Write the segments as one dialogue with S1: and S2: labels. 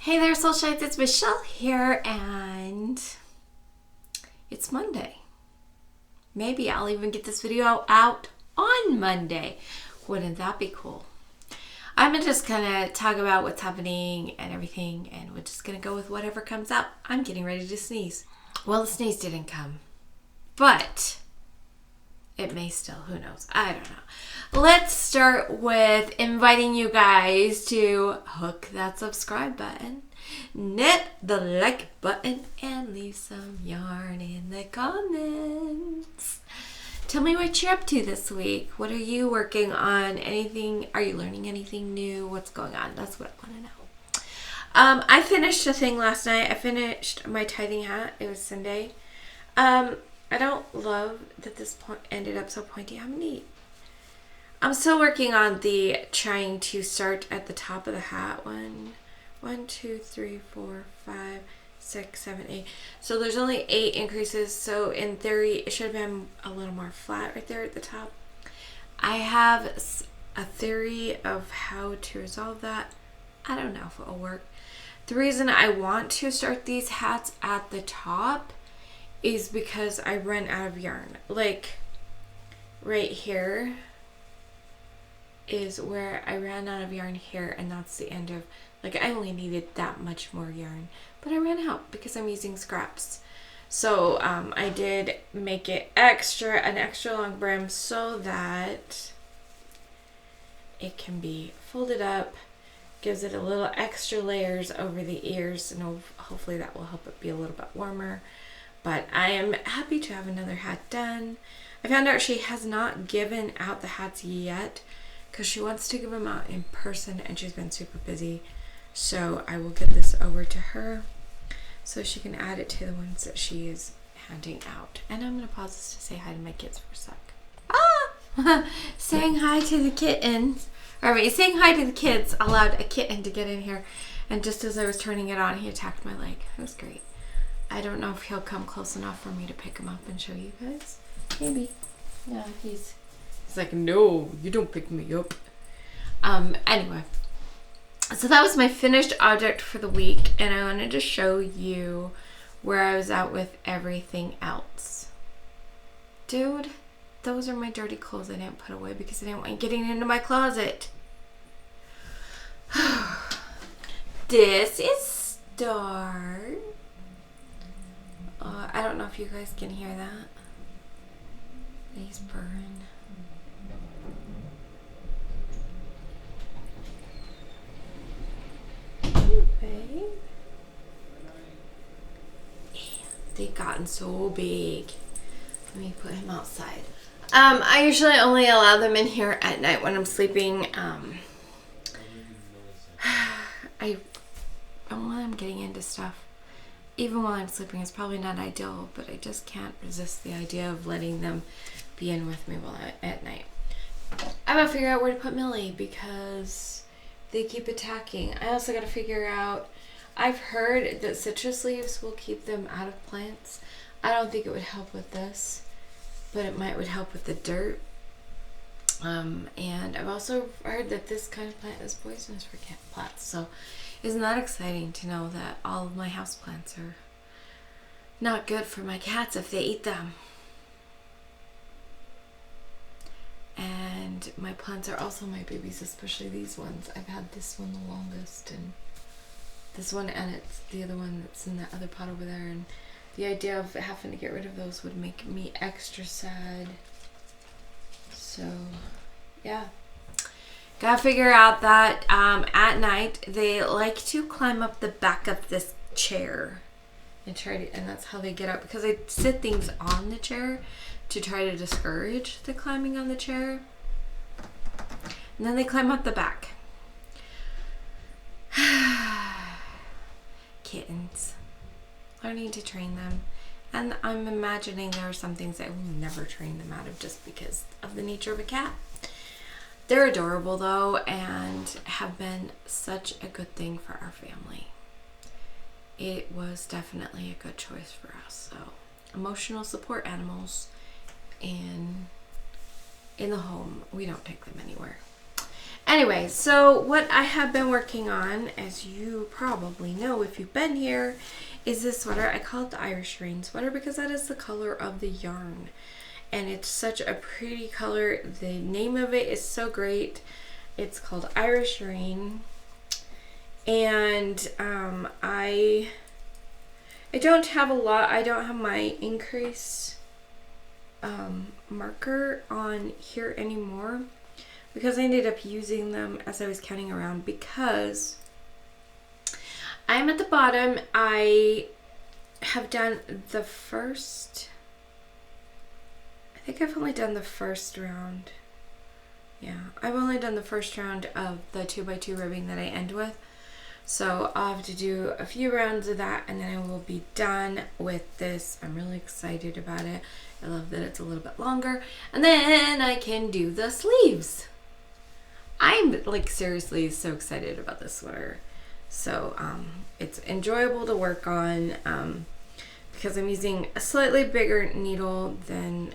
S1: Hey there, Soulshites, it's Michelle here, and it's Monday. Maybe I'll even get this video out on Monday. Wouldn't that be cool? I'm just gonna talk about what's happening and everything, and we're just gonna go with whatever comes up. I'm getting ready to sneeze. Well, the sneeze didn't come, but it may still, who knows? I don't know. Let's start with inviting you guys to hook that subscribe button, hit the like button, and leave some yarn in the comments. Tell me what you're up to this week. What are you working on? Anything? Are you learning anything new? What's going on? That's what I want to know. I finished a thing last night. I finished my tithing hat. It was Sunday. I don't love that this point ended up so pointy. I'm still working on the trying to start at the top of the hat. 1, 2, 3, 4, 5, 6, 7, 8. So there's only 8 increases. So in theory, it should have been a little more flat right there at the top. I have a theory of how to resolve that. I don't know if it will work. The reason I want to start these hats at the top is because I ran out of yarn. Like right here is where I ran out of yarn here, and that's the end of, like, I only needed that much more yarn, but I ran out because I'm using scraps. So I did make it an extra long brim so that it can be folded up, gives it a little extra layers over the ears, and hopefully that will help it be a little bit warmer. But I am happy to have another hat done. I found out she has not given out the hats yet because she wants to give them out in person, and she's been super busy. So I will get this over to her so she can add it to the ones that she is handing out. And I'm going to pause this to say hi to my kids for a sec. Ah! Saying hi to the kittens. Saying hi to the kids allowed a kitten to get in here. And just as I was turning it on, he attacked my leg. It was great. I don't know if he'll come close enough for me to pick him up and show you guys. Maybe. Yeah, he's like, no, you don't pick me up. Anyway. So that was my finished object for the week, and I wanted to show you where I was at with everything else. Dude, those are my dirty clothes I didn't put away because I didn't want you getting into my closet. This is Star. I don't know if you guys can hear that. He's purring. Babe. Yeah, they've gotten so big. Let me put him outside. I usually only allow them in here at night when I'm sleeping. While I'm getting into stuff, even while I'm sleeping, it's probably not ideal, but I just can't resist the idea of letting them be in with me at night. I'm gonna figure out where to put Millie because they keep attacking. I also gotta figure out, I've heard that citrus leaves will keep them out of plants. I don't think it would help with this, but it would help with the dirt. And I've also heard that this kind of plant is poisonous for cat plants. So isn't that exciting to know that all of my houseplants are not good for my cats if they eat them? And my plants are also my babies, especially these ones. I've had this one the longest, and this one, and it's the other one that's in that other pot over there. And the idea of having to get rid of those would make me extra sad. So, yeah. Gotta figure out that at night they like to climb up the back of this chair and and that's how they get up, because I sit things on the chair to try to discourage the climbing on the chair. And then they climb up the back. Kittens. Learning to train them. And I'm imagining there are some things I will never train them out of just because of the nature of a cat. They're adorable though, and have been such a good thing for our family. It was definitely a good choice for us. So, emotional support animals in the home. We don't take them anywhere. Anyway, so what I have been working on, as you probably know if you've been here, is this sweater. I call it the Irish Rain sweater because that is the color of the yarn. And it's such a pretty color. The name of it is so great. It's called Irish Rain. And I don't have a lot. I don't have my increase marker on here anymore because I ended up using them as I was counting around because I'm at the bottom. I have done the first, I think I've only done the first round. Yeah, I've only done the first round of the 2x2 ribbing that I end with. So I'll have to do a few rounds of that and then I will be done with this. I'm really excited about it. I love that it's a little bit longer. And then I can do the sleeves. I'm like seriously so excited about this sweater. So it's enjoyable to work on because I'm using a slightly bigger needle than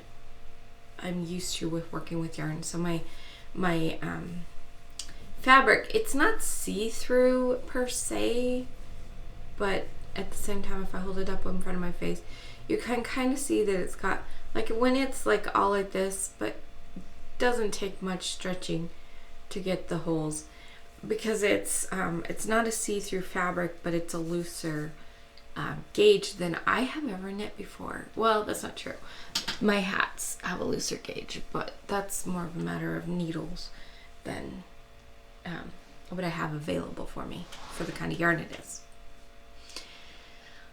S1: I'm used to with working with yarn. So my fabric, it's not see-through per se, but at the same time, if I hold it up in front of my face, you can kind of see that it's got, like when it's like all like this, but doesn't take much stretching to get the holes because it's not a see-through fabric, but it's a looser gauge than I have ever knit before. Well, that's not true. My hats have a looser gauge, but that's more of a matter of needles than what I have available for me for the kind of yarn it is.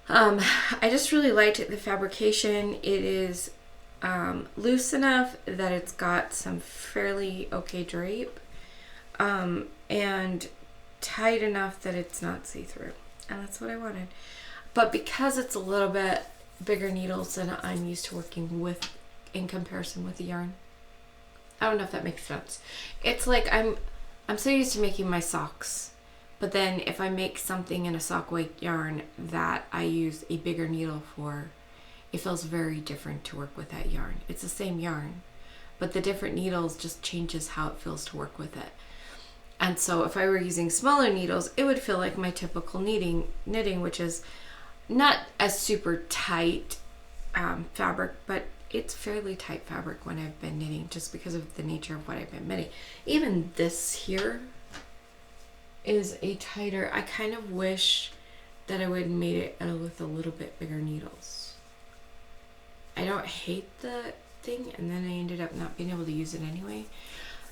S1: I just really liked the fabrication. It is loose enough that it's got some fairly okay drape and tight enough that it's not see-through, and that's what I wanted. But because it's a little bit bigger needles than I'm used to working with in comparison with the yarn, I don't know if that makes sense. It's like I'm so used to making my socks, but then if I make something in a sock weight yarn that I use a bigger needle for, it feels very different to work with that yarn. It's the same yarn, but the different needles just changes how it feels to work with it. And so if I were using smaller needles, it would feel like my typical knitting, which is not a super tight fabric, but it's fairly tight fabric when I've been knitting just because of the nature of what I've been knitting. Even this here is a tighter. I kind of wish that I would have made it with a little bit bigger needles. I don't hate the thing, and then I ended up not being able to use it anyway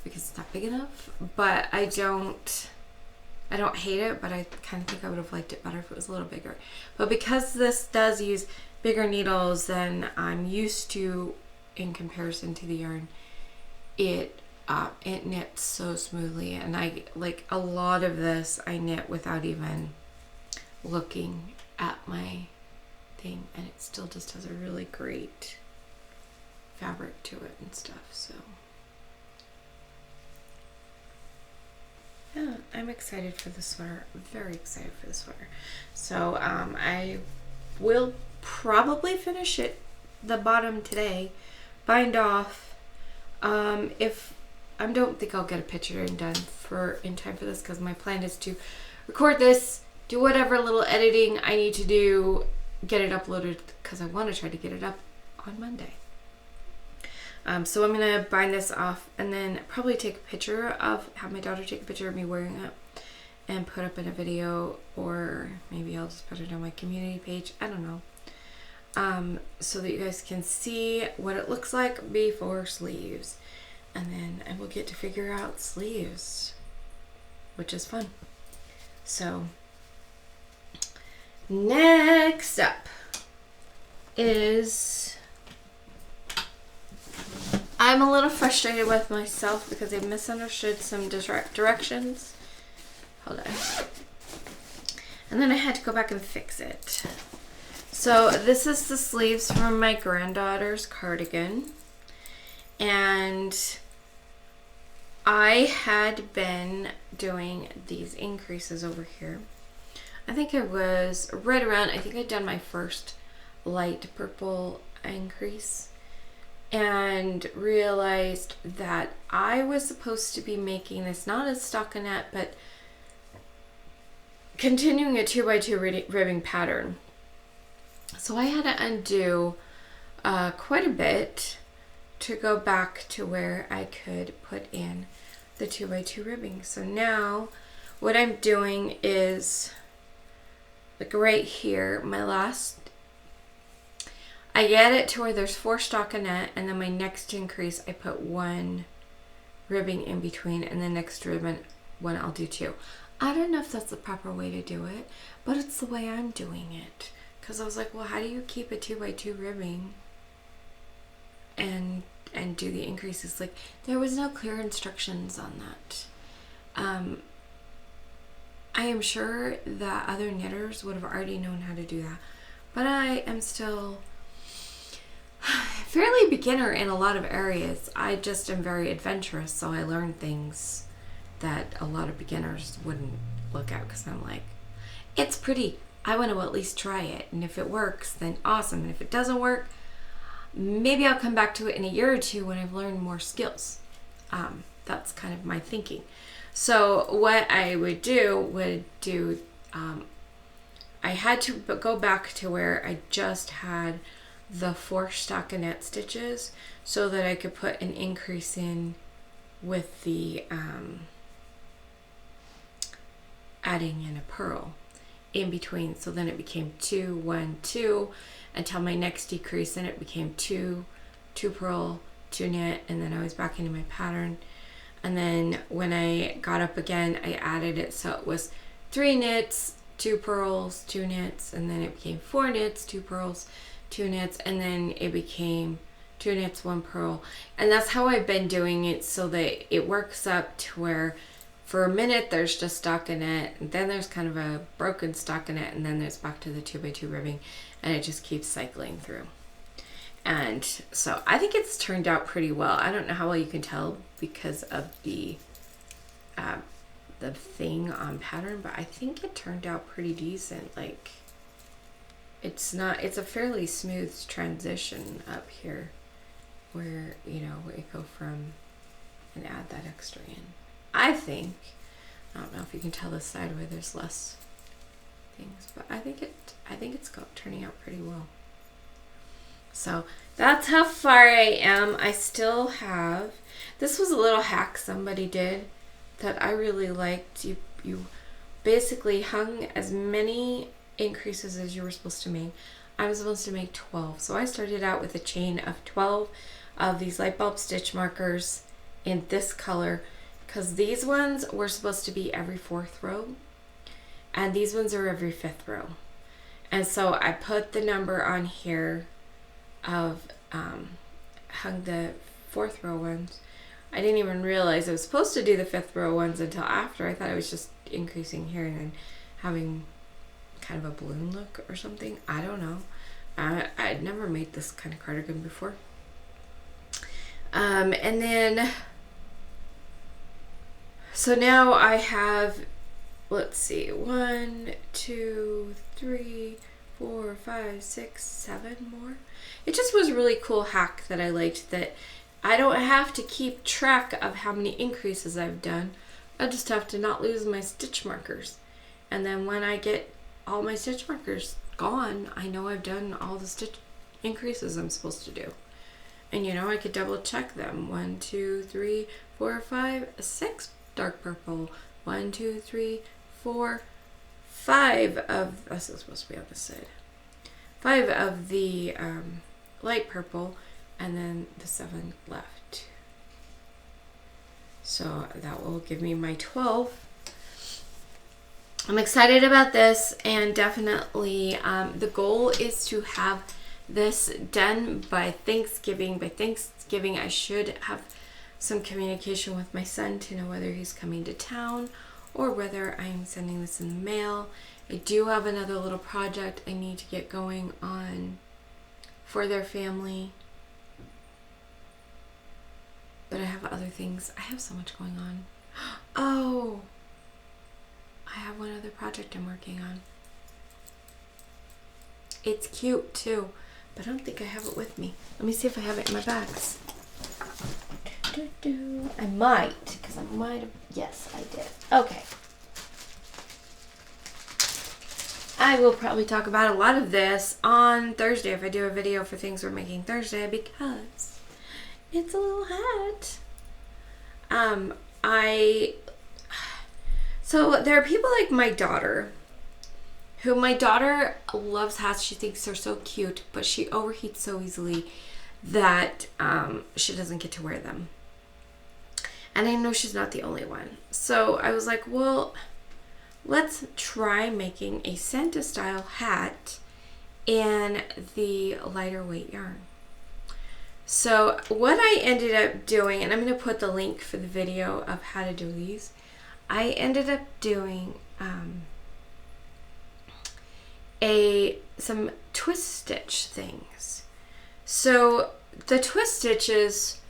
S1: because it's not big enough. But I don't hate it, but I kind of think I would have liked it better if it was a little bigger. But because this does use bigger needles than I'm used to in comparison to the yarn, it knits so smoothly. And I like a lot of this I knit without even looking at my thing, and it still just has a really great fabric to it and stuff. So yeah, I'm excited for the sweater. I'm very excited for the sweater. So I will probably finish it, the bottom today, bind off. If I don't think I'll get a picture done in time for this because my plan is to record this, do whatever little editing I need to do, get it uploaded because I want to try to get it up on Monday. So I'm gonna bind this off and then probably take a picture of, have my daughter take a picture of me wearing it and put up in a video, or maybe I'll just put it on my community page. I don't know. So that you guys can see what it looks like before sleeves, and then I will get to figure out sleeves, which is fun. So next up is, I'm a little frustrated with myself because I misunderstood some directions. Hold on. And then I had to go back and fix it. So this is the sleeves from my granddaughter's cardigan. And I had been doing these increases over here. I think I was right around, I think I'd done my first light purple increase. and realized that I was supposed to be making this not a stockinette, but continuing a 2x2 ribbing pattern. So I had to undo quite a bit to go back to where I could put in the 2x2 ribbing. So now what I'm doing is, like right here, my last, I get it to where there's 4 stockinette, and then my next increase I put 1 ribbing in between, and the next ribbon one I'll do 2. I don't know if that's the proper way to do it, but it's the way I'm doing it. Because I was like, well, how do you keep a 2x2 ribbing and do the increases? Like, there was no clear instructions on that. I am sure that other knitters would have already known how to do that, but I am still fairly beginner in a lot of areas. I just am very adventurous, so I learn things that a lot of beginners wouldn't look at, because I'm like, it's pretty, I want to at least try it, and if it works, then awesome, and if it doesn't work, maybe I'll come back to it in a year or 2 when I've learned more skills. That's kind of my thinking. So what I would do, I had to go back to where I just had the 4 stockinette stitches so that I could put an increase in with the adding in a purl in between. So then it became 2, 1, 2 until my next decrease, and it became 2 purl, 2 knit, and then I was back into my pattern. And then when I got up again, I added it so it was 3 knits, 2 purls, 2 knits, and then it became 4 knits, 2 purls, 2 knits, and then it became 2 knits, 1 purl. And that's how I've been doing it, so that it works up to where for a minute there's just stockinette, and then there's kind of a broken stockinette, and then there's back to the 2x2 ribbing, and it just keeps cycling through. And so I think it's turned out pretty well. I don't know how well you can tell because of the thing on pattern, but I think it turned out pretty decent. Like, it's a fairly smooth transition up here where, you know, we go from and add that extra in. I think, I don't know if you can tell this side where there's less things, but I think it's turning out pretty well. So that's how far I am. I still have, this was a little hack somebody did that I really liked. You basically hung as many increases as you were supposed to make. I was supposed to make 12. So I started out with a chain of 12 of these light bulb stitch markers in this color, because these ones were supposed to be every 4th row, and these ones are every 5th row. And so I put the number on here of hung the 4th row ones. I didn't even realize I was supposed to do the 5th row ones until after. I thought I was just increasing here and then having kind of a balloon look or something. I don't know. I'd never made this kind of cardigan before. And then, so now I have, let's see, 1, 2, 3, 4, 5, 6, 7 more. It just was a really cool hack that I liked, that I don't have to keep track of how many increases I've done. I just have to not lose my stitch markers. And then when I get all my stitch markers gone, I know I've done all the stitch increases I'm supposed to do. And you know, I could double check them. 1, 2, 3, 4, 5, 6 dark purple. 1, 2, 3, 4, 5 of, this is supposed to be on this side. 5 of the light purple, and then the 7 left. So that will give me my 12. I'm excited about this, and definitely the goal is to have this done by Thanksgiving. By Thanksgiving, I should have some communication with my son to know whether he's coming to town or whether I'm sending this in the mail. I do have another little project I need to get going on for their family. But I have other things. I have so much going on. Oh, I have one other project I'm working on. It's cute too, but I don't think I have it with me. Let me see if I have it in my bags. I might, because I might have, yes, I did. Okay. I will probably talk about a lot of this on Thursday if I do a video for things we're making Thursday, because it's a little hat. So there are people like my daughter, who my daughter loves hats. She thinks they're so cute, but she overheats so easily that she doesn't get to wear them. And I know she's not the only one. So I was like, well, let's try making a Santa style hat in the lighter weight yarn. So what I ended up doing, and I'm going to put the link for the video of how to do these, I ended up doing some twist stitch things. So the twist stitches,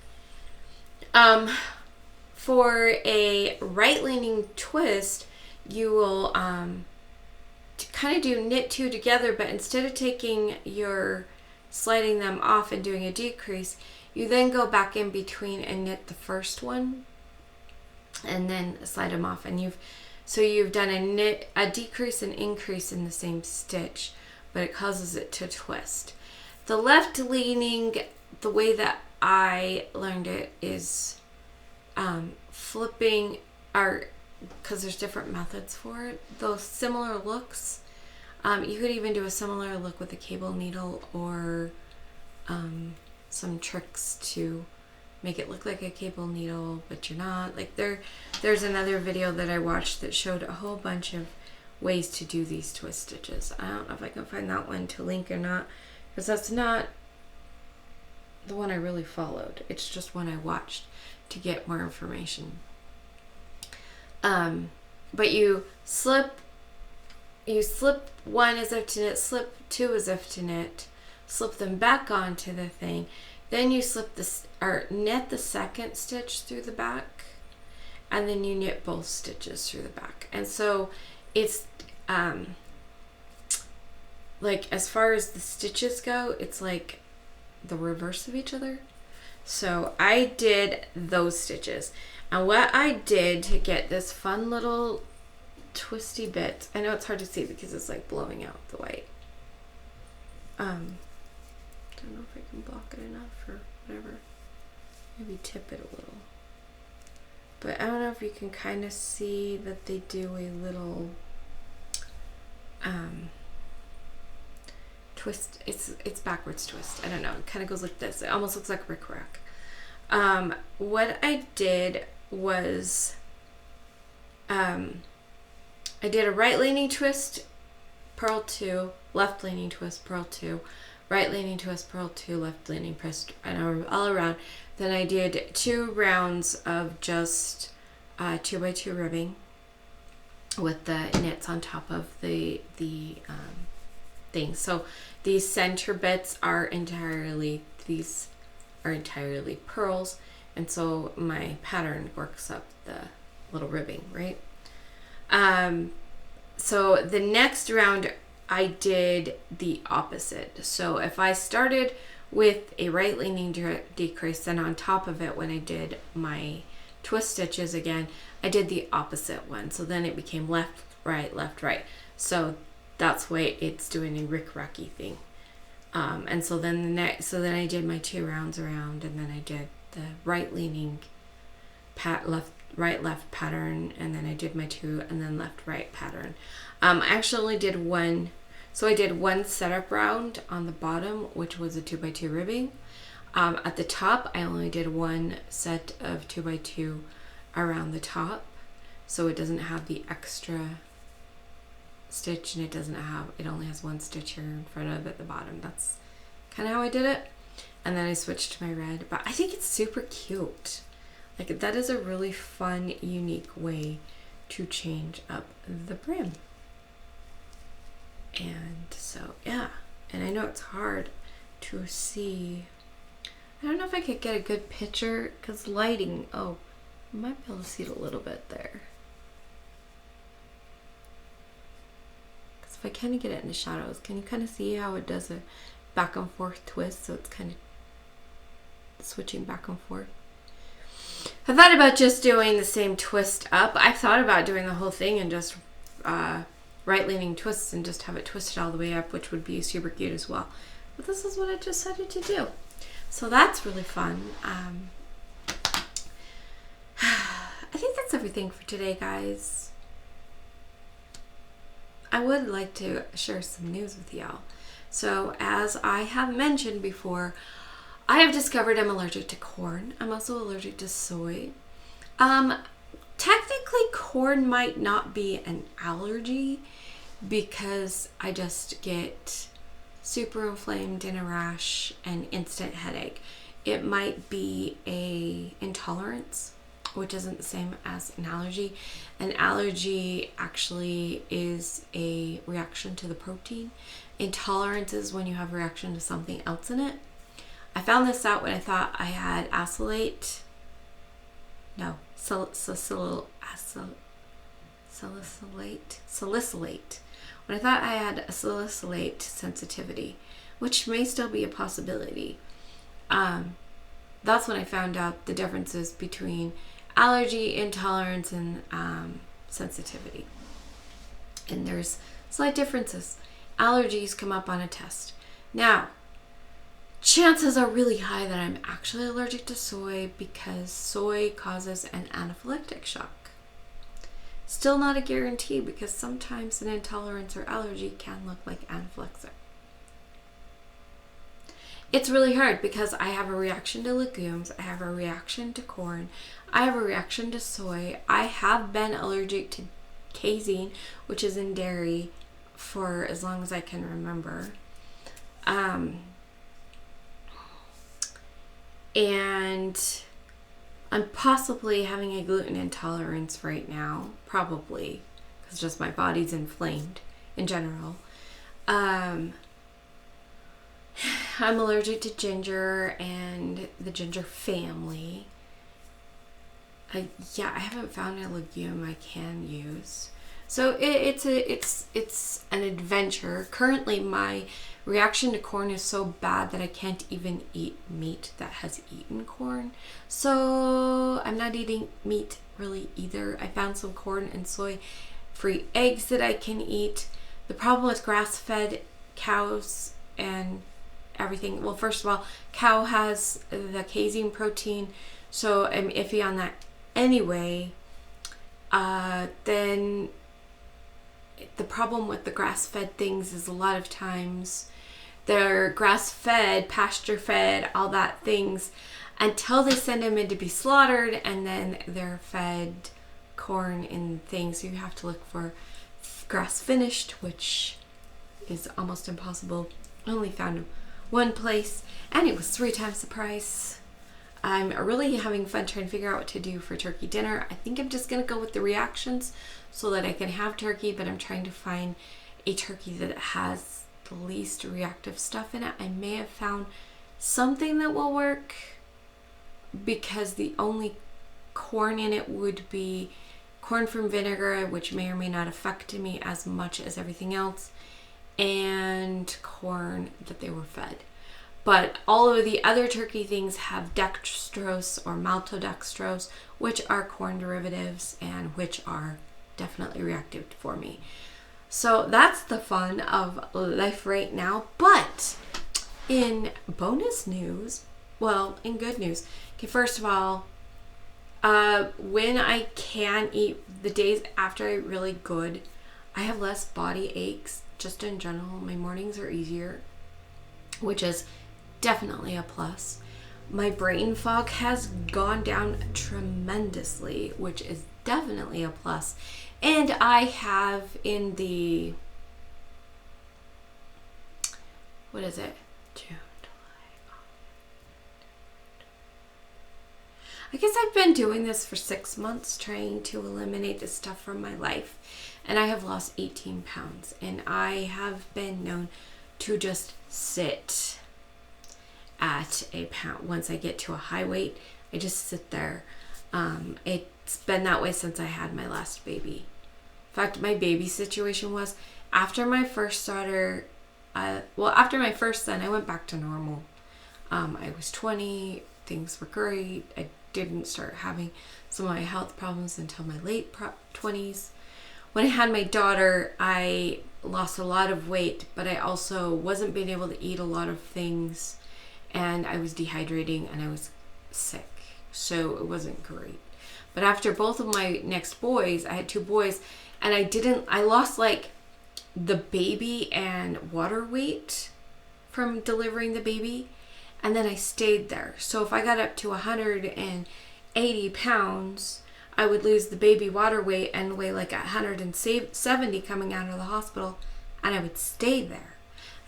S1: for a right leaning twist, you will kind of do knit two together, but instead of taking your sliding them off and doing a decrease, you then go back in between and knit the first one and then slide them off, and you've done a decrease and increase in the same stitch, but it causes it to twist. The left leaning, the way that I learned it is flipping, because there's different methods for it. Those similar looks, you could even do a similar look with a cable needle, or some tricks to make it look like a cable needle, but you're not. Like there's another video that I watched that showed a whole bunch of ways to do these twist stitches. I don't know if I can find that one to link or not, because that's not the one I really followed. It's just one I watched to get more information. But you slip one as if to knit, slip two as if to knit, slip them back onto the thing, then you knit the second stitch through the back, and then you knit both stitches through the back. And so it's like, as far as the stitches go, it's like the reverse of each other. So I did those stitches, and what I did to get this fun little twisty bit, I know it's hard to see because it's like blowing out the white. Don't know if I can block it enough or whatever. Maybe tip it a little. But I don't know if you can kind of see that they do a little twist. It's backwards twist. I don't know. It kind of goes like this. It almost looks like Rick Rack. What I did was I did a right leaning twist, purl 2, left leaning twist, purl 2, right leaning twist, purl 2, left leaning twist, and all around. Then I did 2 rounds of just 2x2 ribbing with the knits on top of the thing. So these center bits are entirely pearls, and so my pattern works up the little ribbing, right? So the next round I did the opposite. So if I started with a right leaning decrease, then on top of it, when I did my twist stitches again, I did the opposite one. So then it became left, right, left, right. So that's why it's doing a Rick Racky thing. And so then then I did my 2 rounds around, and then I did the right leaning right left pattern, and then I did my 2, and then left right pattern. I actually only did one, so I did one setup round on the bottom, which was a 2x2 ribbing. At the top, I only did one set of 2x2 around the top, so it doesn't have the extra stitch, and it only has one stitch here in front of it at the bottom. That's kind of how I did it. And then I switched to my red, but I think it's super cute. Like, that is a really fun, unique way to change up the brim. And so, yeah. And I know it's hard to see. I don't know if I could get a good picture, because lighting, I might be able to see it a little bit there. Because if I kind of get it in the shadows, can you kind of see how it does a back and forth twist, so it's kind of switching back and forth. I thought about just doing the same twist up. I thought about doing the whole thing and just right-leaning twists and just have it twisted all the way up, which would be super cute as well. But this is what I decided to do. So that's really fun. I think that's everything for today, guys. I would like to share some news with y'all. So as I have mentioned before, I have discovered I'm allergic to corn. I'm also allergic to soy. Technically, corn might not be an allergy because I just get super inflamed and a rash and instant headache. It might be a intolerance, which isn't the same as an allergy. An allergy actually is a reaction to the protein. Intolerance is when you have a reaction to something else in it. I found this out when I thought I had salicylate. When I thought I had a salicylate sensitivity, which may still be a possibility. That's when I found out the differences between allergy, intolerance, and sensitivity. And there's slight differences. Allergies come up on a test. Now, chances are really high that I'm actually allergic to soy because soy causes an anaphylactic shock. Still not a guarantee because sometimes an intolerance or allergy can look like anaphylaxis. It's really hard because I have a reaction to legumes, I have a reaction to corn, I have a reaction to soy. I have been allergic to casein, which is in dairy, for as long as I can remember. And I'm possibly having a gluten intolerance right now, probably, because just my body's inflamed in general. I'm allergic to ginger and the ginger family. I haven't found a legume I can use. So it's an adventure. Currently, my reaction to corn is so bad that I can't even eat meat that has eaten corn. So I'm not eating meat really either. I found some corn and soy free eggs that I can eat. The problem with grass-fed cows and everything, well, first of all, cow has the casein protein, so I'm iffy on that anyway. Then the problem with the grass-fed things is a lot of times they're grass-fed, pasture-fed, all that things until they send them in to be slaughtered, and then they're fed corn and things. So you have to look for grass-finished, which is almost impossible. I only found one place, and it was 3 times the price. I'm really having fun trying to figure out what to do for turkey dinner. I think I'm just going to go with the reactions so that I can have turkey, but I'm trying to find a turkey that has the least reactive stuff in it. I may have found something that will work because the only corn in it would be corn from vinegar, which may or may not affect me as much as everything else, and corn that they were fed. But all of the other turkey things have dextrose or maltodextrose, which are corn derivatives and which are definitely reactive for me. So that's the fun of life right now. But in bonus news, well, in good news, okay, first of all, when I can eat, the days after I eat really good, I have less body aches just in general. My mornings are easier, which is definitely a plus. My brain fog has gone down tremendously, which is definitely a plus. And I have in the, what is it? June, July, I guess I've been doing this for 6 months, trying to eliminate this stuff from my life. And I have lost 18 pounds. And I have been known to just sit at a pound. Once I get to a high weight, I just sit there. It's been that way since I had my last baby. In fact, my baby situation was after my first daughter well, after my first son, I went back to normal. I was 20, things were great. I didn't start having some of my health problems until my late 20s. When I had my daughter, I lost a lot of weight, but I also wasn't being able to eat a lot of things, and I was dehydrating and I was sick. So it wasn't great. But after both of my next boys, I had 2 boys, and I lost like the baby and water weight from delivering the baby, and then I stayed there. So if I got up to 180 pounds, I would lose the baby water weight and weigh like 170 coming out of the hospital, and I would stay there.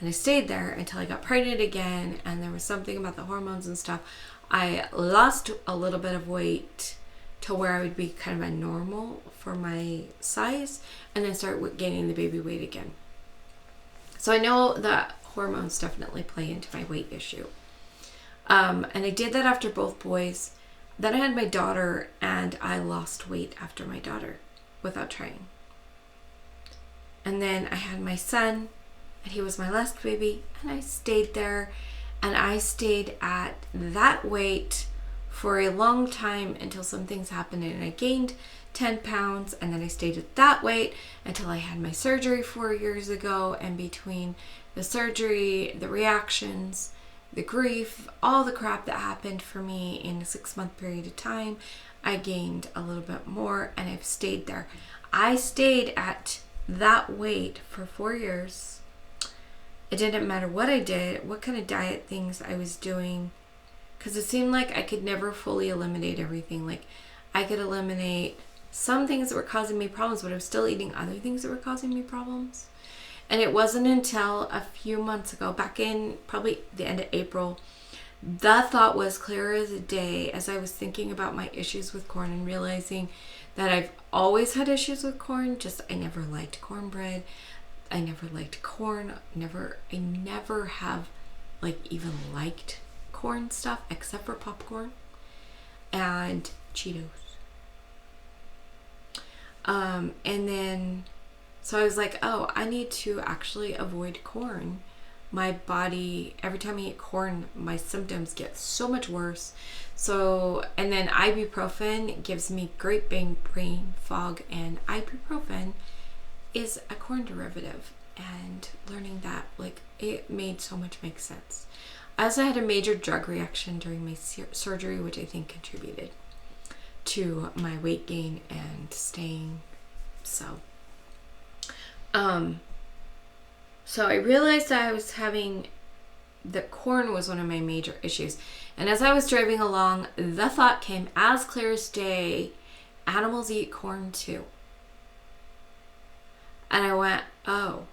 S1: And I stayed there until I got pregnant again, and there was something about the hormones and stuff. I lost a little bit of weight to where I would be kind of a normal for my size, and then start gaining the baby weight again. So I know that hormones definitely play into my weight issue. And I did that after both boys. Then I had my daughter, and I lost weight after my daughter without trying. And then I had my son, and he was my last baby, and I stayed there, and I stayed at that weight for a long time until some things happened, and I gained 10 pounds, and then I stayed at that weight until I had my surgery 4 years ago. And between the surgery, the reactions, the grief, all the crap that happened for me in a 6-month period of time, I gained a little bit more, and I've stayed there. I stayed at that weight for 4 years. It didn't matter what I did, what kind of diet things I was doing, because it seemed like I could never fully eliminate everything. Like, I could eliminate some things that were causing me problems, but I was still eating other things that were causing me problems. And it wasn't until a few months ago, back in probably the end of April, the thought was clear as a day as I was thinking about my issues with corn and realizing that I've always had issues with corn. Just I never liked cornbread. I never liked corn. I never have like even liked corn stuff except for popcorn and Cheetos. And then so I was like, oh, I need to actually avoid corn. My body, every time I eat corn, my symptoms get so much worse. So, and then ibuprofen gives me great brain fog, and ibuprofen is a corn derivative. And learning that, like, it made so much make sense. I also had a major drug reaction during my surgery, which I think contributed to my weight gain and staying. So I realized that I was that corn was one of my major issues. And as I was driving along, the thought came as clear as day, animals eat corn too. And I went, oh,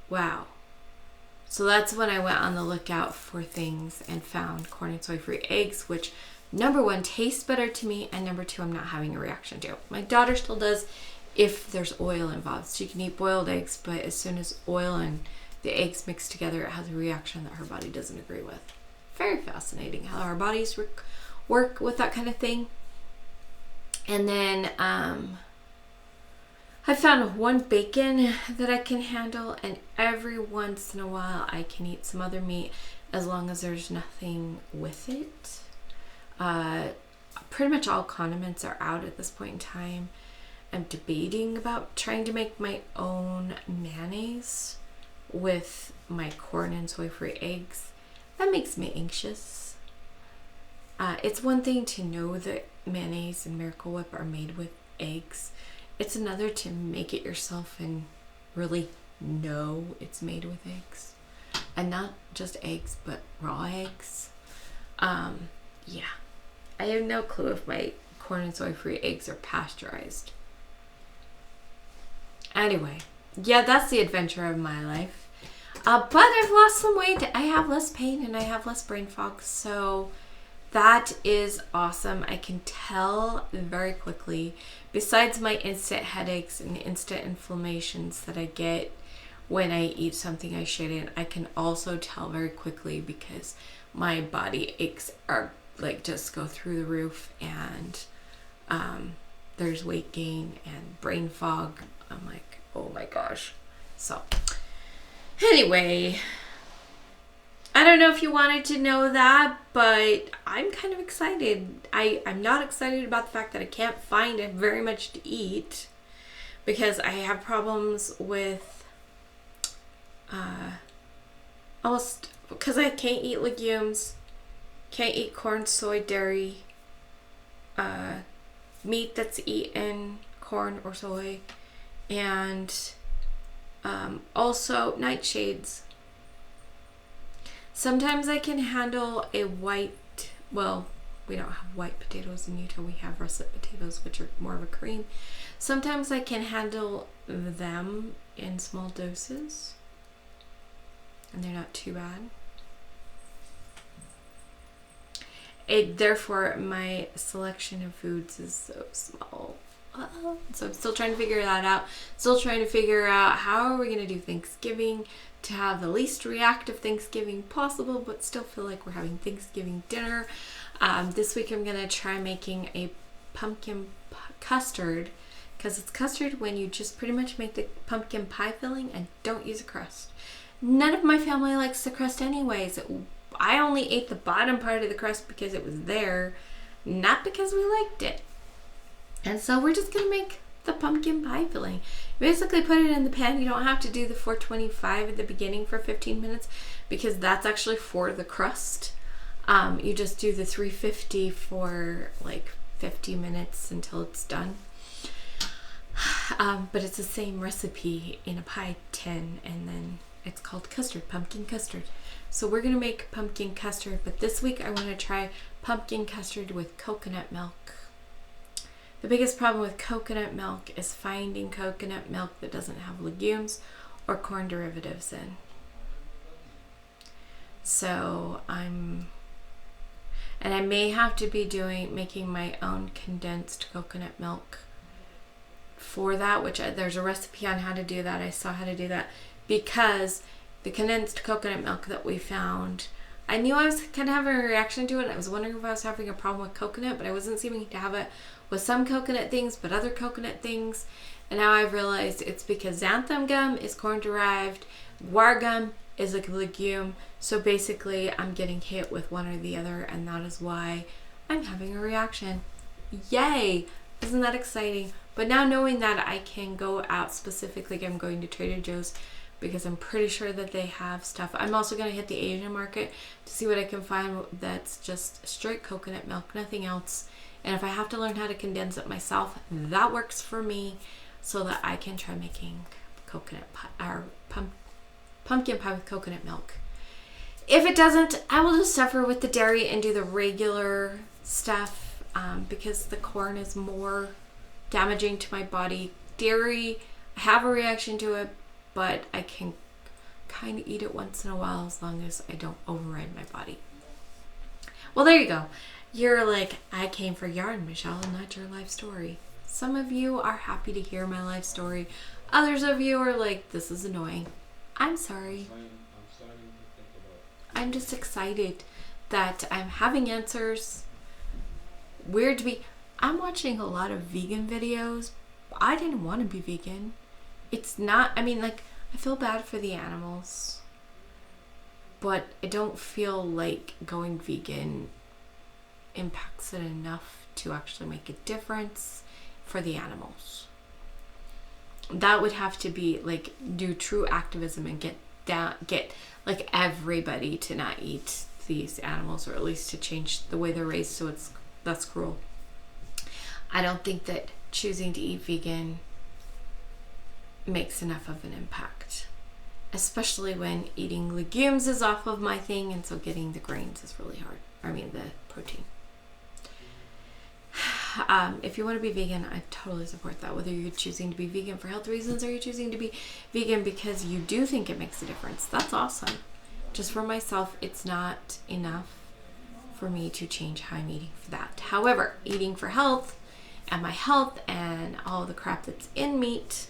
S1: wow. So that's when I went on the lookout for things and found corn and soy-free eggs, which number 1, tastes better to me, and number 2, I'm not having a reaction to. My daughter still does if there's oil involved. She can eat boiled eggs, but as soon as oil and the eggs mix together, it has a reaction that her body doesn't agree with. Very fascinating how our bodies work with that kind of thing. And then I found one bacon that I can handle, and every once in a while I can eat some other meat as long as there's nothing with it. Pretty much all condiments are out at this point in time. I'm debating about trying to make my own mayonnaise with my corn and soy-free eggs. That makes me anxious. It's one thing to know that mayonnaise and Miracle Whip are made with eggs. It's another to make it yourself and really know it's made with eggs. And not just eggs, but raw eggs. Yeah. I have no clue if my corn and soy-free eggs are pasteurized. Anyway, yeah, that's the adventure of my life. But I've lost some weight. I have less pain and I have less brain fog. So that is awesome. I can tell very quickly, besides my instant headaches and instant inflammations that I get when I eat something I shouldn't, I can also tell very quickly because my body aches are like just go through the roof, and there's weight gain and brain fog. I'm like, oh my gosh. So anyway, I don't know if you wanted to know that, but I'm kind of excited. I'm not excited about the fact that I can't find very much to eat because I have problems with almost because I can't eat legumes, can't eat corn, soy, dairy, meat that's eaten, corn or soy, and also nightshades. Sometimes I can handle a white, well, we don't have white potatoes in Utah. We have russet potatoes, which are more of a cream. Sometimes I can handle them in small doses, and they're not too bad. Therefore, my selection of foods is so small. So I'm still trying to figure that out. Still trying to figure out how are we going to do Thanksgiving to have the least reactive Thanksgiving possible, but still feel like we're having Thanksgiving dinner. This week I'm going to try making a pumpkin custard, because it's custard when you just pretty much make the pumpkin pie filling and don't use a crust. None of my family likes the crust anyways. I only ate the bottom part of the crust because it was there, not because we liked it. And so we're just going to make the pumpkin pie filling. Basically put it in the pan. You don't have to do the 425 at the beginning for 15 minutes because that's actually for the crust. You just do the 350 for like 50 minutes until it's done. But it's the same recipe in a pie tin, and then it's called custard, pumpkin custard. So we're going to make pumpkin custard, but this week I want to try pumpkin custard with coconut milk. The biggest problem with coconut milk is finding coconut milk that doesn't have legumes or corn derivatives in. So I may have to be making my own condensed coconut milk for that, which there's a recipe on how to do that. I saw how to do that because the condensed coconut milk that we found, I knew I was kind of having a reaction to it. I was wondering if I was having a problem with coconut, but I wasn't seeming to have it with some coconut things, but other coconut things. And now I've realized it's because xanthan gum is corn derived, guar gum is a legume. So basically I'm getting hit with one or the other, and that is why I'm having a reaction. Yay! Isn't that exciting? But now knowing that I can go out specifically, I'm going to Trader Joe's because I'm pretty sure that they have stuff. I'm also going to hit the Asian market to see what I can find that's just straight coconut milk, nothing else. And if I have to learn how to condense it myself, that works for me, so that I can try making coconut pie or pumpkin pie with coconut milk. If it doesn't, I will just suffer with the dairy and do the regular stuff because the corn is more damaging to my body. Dairy, I have a reaction to it, but I can kind of eat it once in a while as long as I don't override my body. Well, there you go. You're like, I came for yarn, Michelle, and not your life story. Some of you are happy to hear my life story. Others of you are like, this is annoying. I'm sorry. I'm just excited that I'm having answers. Weird to be. I'm watching a lot of vegan videos. I didn't want to be vegan. It's not, I feel bad for the animals, but I don't feel like going vegan impacts it enough to actually make a difference for the animals. That would have to be like do true activism and get like everybody to not eat these animals, or at least to change the way they're raised so it's less cruel. I don't think that choosing to eat vegan makes enough of an impact, especially when eating legumes is off of my thing, and so getting the grains is really hard. The protein. If you want to be vegan, I totally support that. Whether you're choosing to be vegan for health reasons or you're choosing to be vegan because you do think it makes a difference, that's awesome. Just for myself, it's not enough for me to change how I'm eating for that. However, eating for health and my health and all the crap that's in meat,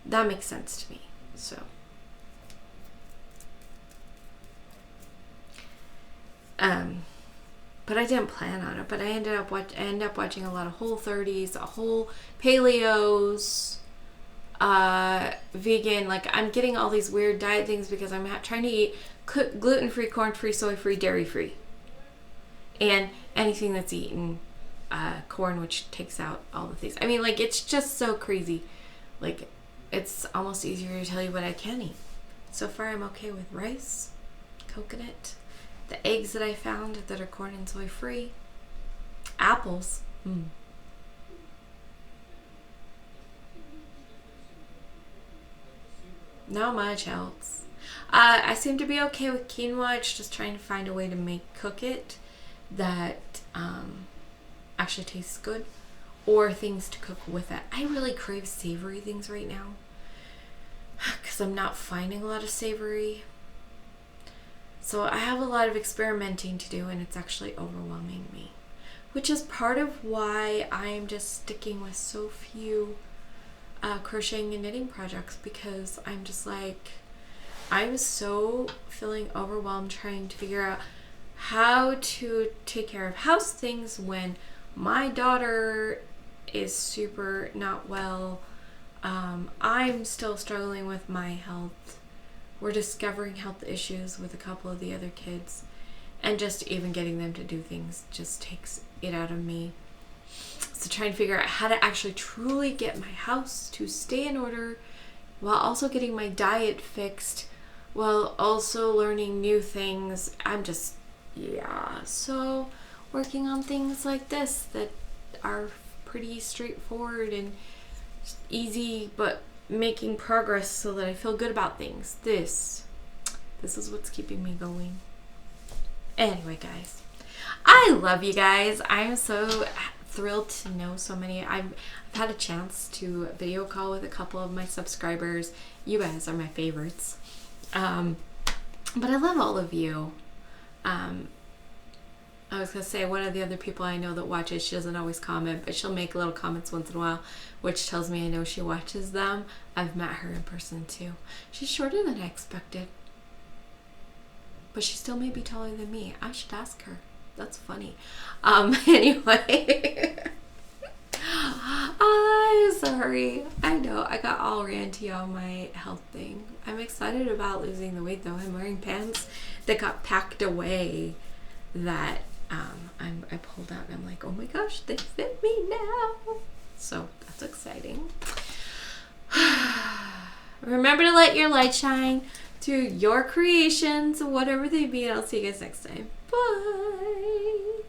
S1: that makes sense to me. So but I didn't plan on it. But I ended up watching a lot of Whole 30s, a whole paleos, vegan. Like, I'm getting all these weird diet things because I'm trying to eat gluten-free, corn-free, soy-free, dairy-free. And anything that's eaten corn, which takes out all the things. I mean, like, it's just so crazy. Like, it's almost easier to tell you what I can eat. So far, I'm okay with rice, coconut, the eggs that I found that are corn and soy free, apples. Not much else. I seem to be okay with quinoa. It's just trying to find a way to cook it that actually tastes good, or things to cook with it. I really crave savory things right now because I'm not finding a lot of savory. So I have a lot of experimenting to do, and it's actually overwhelming me, which is part of why I'm just sticking with so few crocheting and knitting projects, because I'm just like, I'm so feeling overwhelmed trying to figure out how to take care of house things when my daughter is super not well. I'm still struggling with my health. We're discovering health issues with a couple of the other kids, and just even getting them to do things just takes it out of me. So trying to figure out how to actually truly get my house to stay in order while also getting my diet fixed, while also learning new things. I'm just, so working on things like this that are pretty straightforward and easy, but making progress so that I feel good about things. This is what's keeping me going. Anyway, guys, I love you guys. I am so thrilled to know so many. I've had a chance to video call with a couple of my subscribers. You guys are my favorites. But I love all of you. I was going to say, one of the other people I know that watches, she doesn't always comment, but she'll make little comments once in a while, which tells me I know she watches them. I've met her in person too. She's shorter than I expected, but she still may be taller than me. I should ask her. That's funny. Anyway. I'm sorry. I know I got all ranty on my health thing. I'm excited about losing the weight though. I'm wearing pants that got packed away that I pulled out, and I'm like, oh my gosh, they fit me now. So that's exciting. Remember to let your light shine through your creations, whatever they be. I'll see you guys next time. Bye.